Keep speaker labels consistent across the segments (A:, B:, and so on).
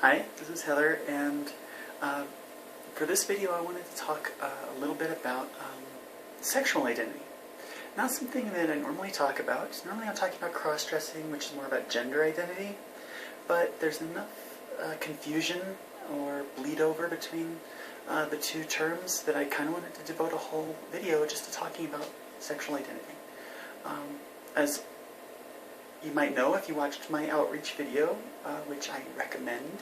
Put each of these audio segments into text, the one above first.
A: Hi, this is Heather, and for this video I wanted to talk a little bit about sexual identity. Not something that I normally talk about. Normally I'm talking about cross-dressing, which is more about gender identity, but there's enough confusion or bleed over between the two terms that I kind of wanted to devote a whole video just to talking about sexual identity. As you might know if you watched my outreach video, which I recommend.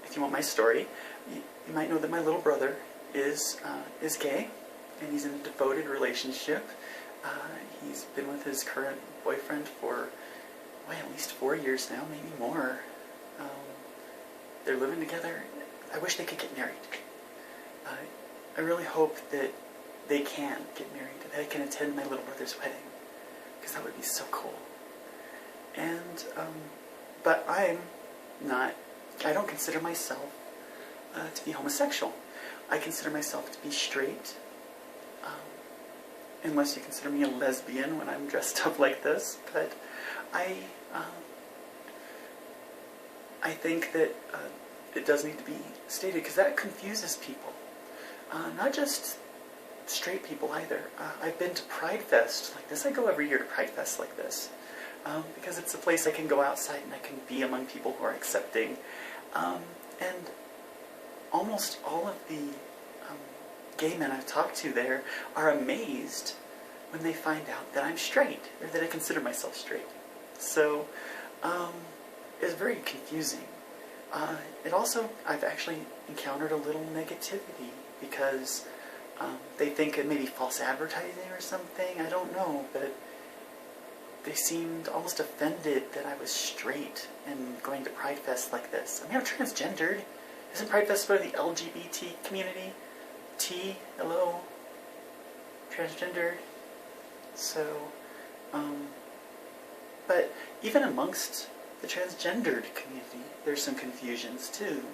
A: If you want my story, you might know that my little brother is gay, and he's in a devoted relationship. He's been with his current boyfriend for, well, at least 4 years now, maybe more. They're living together. I wish they could get married. I really hope that they can get married, that they can attend my little brother's wedding, because that would be so cool. And, but I don't consider myself to be homosexual. I consider myself to be straight, unless you consider me a lesbian when I'm dressed up like this. But I think that it does need to be stated, because that confuses people. Not just straight people either. I've been to Pride Fest like this. I go every year to Pride Fest like this. Because it's a place I can go outside and I can be among people who are accepting. And almost all of the gay men I've talked to there are amazed when they find out that I'm straight, or that I consider myself straight. So, it's very confusing. It also, I've actually encountered a little negativity, because they think it may be false advertising or something. I don't know, but they seemed almost offended that I was straight and going to Pride Fest like this. I mean, I'm transgendered. Isn't Pride Fest for the LGBT community? T, hello, transgendered. So, but even amongst the transgendered community, there's some confusions too.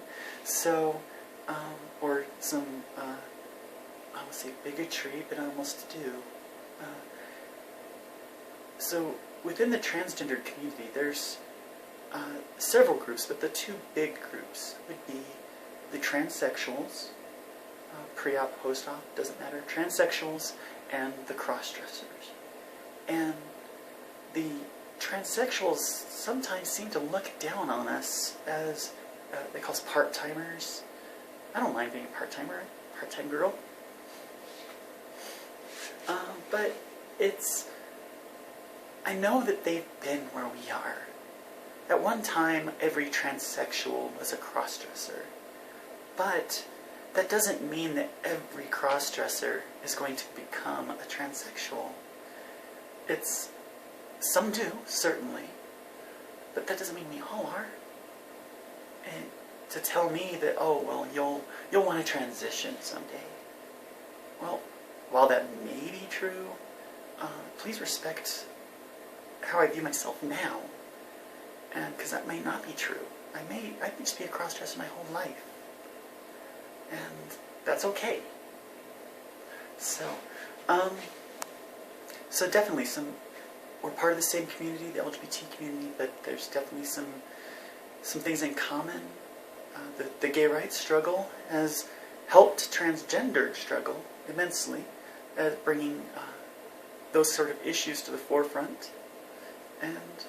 A: So, or some, I would say bigotry, but I almost do. So, within the transgendered community, there's several groups, but the two big groups would be the transsexuals, pre-op, post-op, doesn't matter, transsexuals, and the cross-dressers. And the transsexuals sometimes seem to look down on us as, they call us part-timers. I don't mind being a part-timer, part-time girl. But it's, I know that they've been where we are. At one time, every transsexual was a crossdresser. But that doesn't mean that every crossdresser is going to become a transsexual. It's, some do, certainly. But that doesn't mean we all are. And to tell me that, oh, well, you'll want to transition someday. Well, while that may be true, please respect how I view myself now, and because that may not be true. I may just be a crossdresser my whole life, and that's okay. So, so definitely we're part of the same community, the LGBT community, but there's definitely some things in common. The gay rights struggle has helped transgendered struggle immensely at bringing those sort of issues to the forefront. And,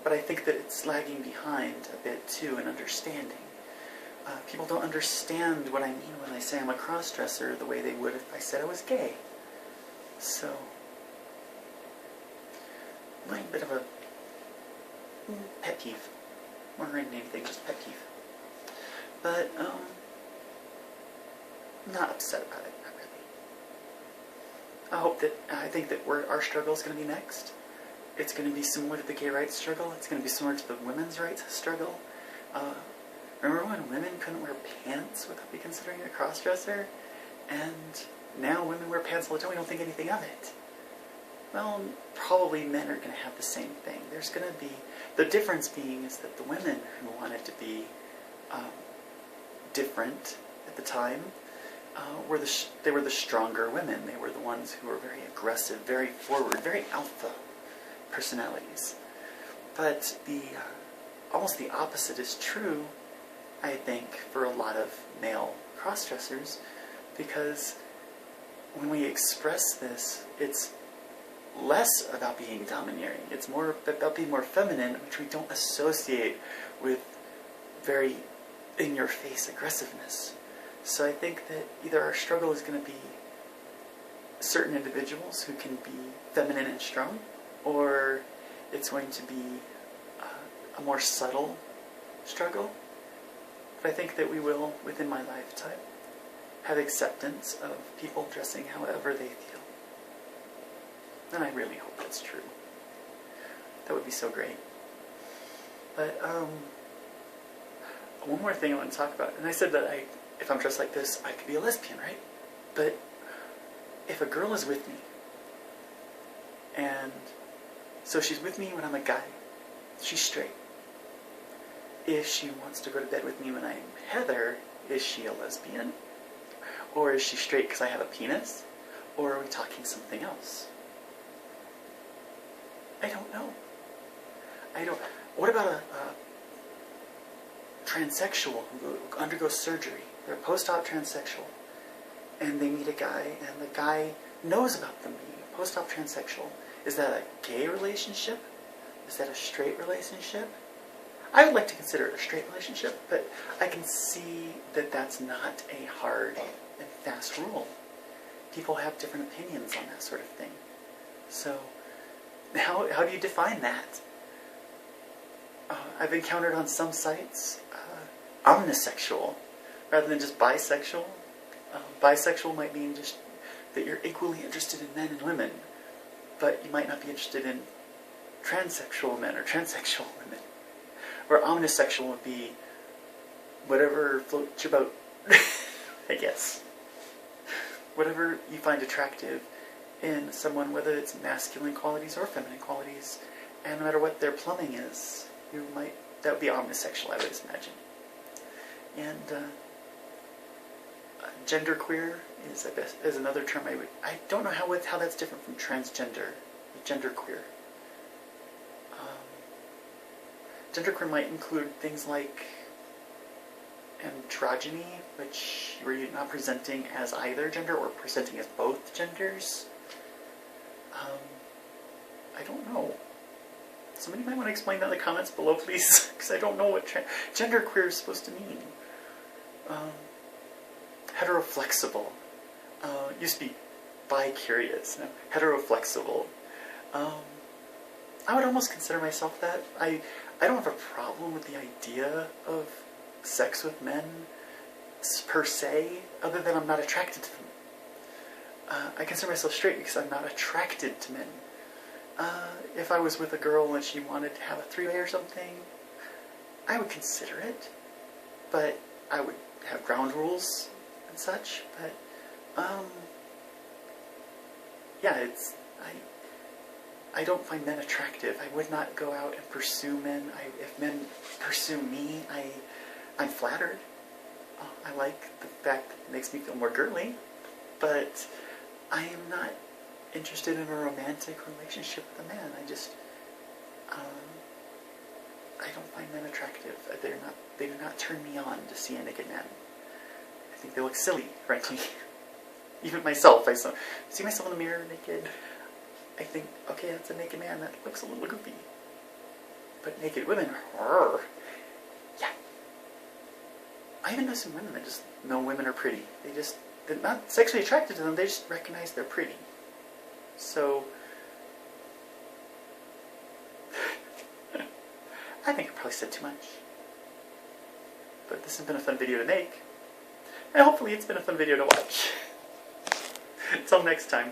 A: but I think that it's lagging behind a bit too in understanding. People don't understand what I mean when I say I'm a crossdresser the way they would if I said I was gay. So, a little bit of a pet peeve. More than anything, just pet peeve. But, I'm not upset about it, not really. I think that our struggle is going to be next. It's going to be similar to the gay rights struggle. It's going to be similar to the women's rights struggle. Remember when women couldn't wear pants without be considering a crossdresser? And now women wear pants all the time, we don't think anything of it. Well, probably men are going to have the same thing. There's going to be, the difference being is that the women who wanted to be different at the time, they were the stronger women. They were the ones who were very aggressive, very forward, very alpha personalities. But almost the opposite is true, I think, for a lot of male cross-dressers, because when we express this, it's less about being domineering. It's more about being more feminine, which we don't associate with very in-your-face aggressiveness. So I think that either our struggle is going to be certain individuals who can be feminine and strong, or it's going to be a more subtle struggle. But I think that we will, within my lifetime, have acceptance of people dressing however they feel. And I really hope that's true. That would be so great. But one more thing I want to talk about, and I said that if I'm dressed like this, I could be a lesbian, right? But if a girl is with me, and so she's with me when I'm a guy, she's straight. If she wants to go to bed with me when I'm Heather, is she a lesbian? Or is she straight because I have a penis? Or are we talking something else? I don't know. What about a transsexual who undergoes surgery? They're a post-op transsexual, and they meet a guy, and the guy knows about them being a post-op transsexual. Is that a gay relationship? Is that a straight relationship? I would like to consider it a straight relationship, but I can see that that's not a hard and fast rule. People have different opinions on that sort of thing. So, how do you define that? I've encountered on some sites omnisexual rather than just bisexual. Bisexual might mean just that you're equally interested in men and women, but you might not be interested in transsexual men or transsexual women. Or omnisexual would be whatever floats your boat, I guess. Whatever you find attractive in someone, whether it's masculine qualities or feminine qualities, and no matter what their plumbing is, that would be omnisexual, I would imagine. And genderqueer is another term I don't know how that's different from transgender, genderqueer. Genderqueer might include things like androgyny, where you're not presenting as either gender or presenting as both genders. I don't know. Somebody might want to explain that in the comments below, please, because I don't know what genderqueer is supposed to mean. Heteroflexible. Used to be bi-curious. No, heteroflexible. I would almost consider myself that. I don't have a problem with the idea of sex with men per se, other than I'm not attracted to them. I consider myself straight because I'm not attracted to men. If I was with a girl and she wanted to have a three-way or something, I would consider it, but I would have ground rules and such. But yeah, I don't find men attractive. I would not go out and pursue men. If men pursue me, I'm flattered. I like the fact that it makes me feel more girly, but I am not interested in a romantic relationship with a man. I don't find men attractive. They do not turn me on to see a naked man. I think they look silly, frankly. Even myself, I see myself in the mirror naked. I think, okay, that's a naked man. That looks a little goofy. But naked women, yeah. I even know some women that just know women are pretty. They're not sexually attracted to them. They just recognize they're pretty. So, I think I probably said too much. But this has been a fun video to make. And hopefully it's been a fun video to watch. Until next time.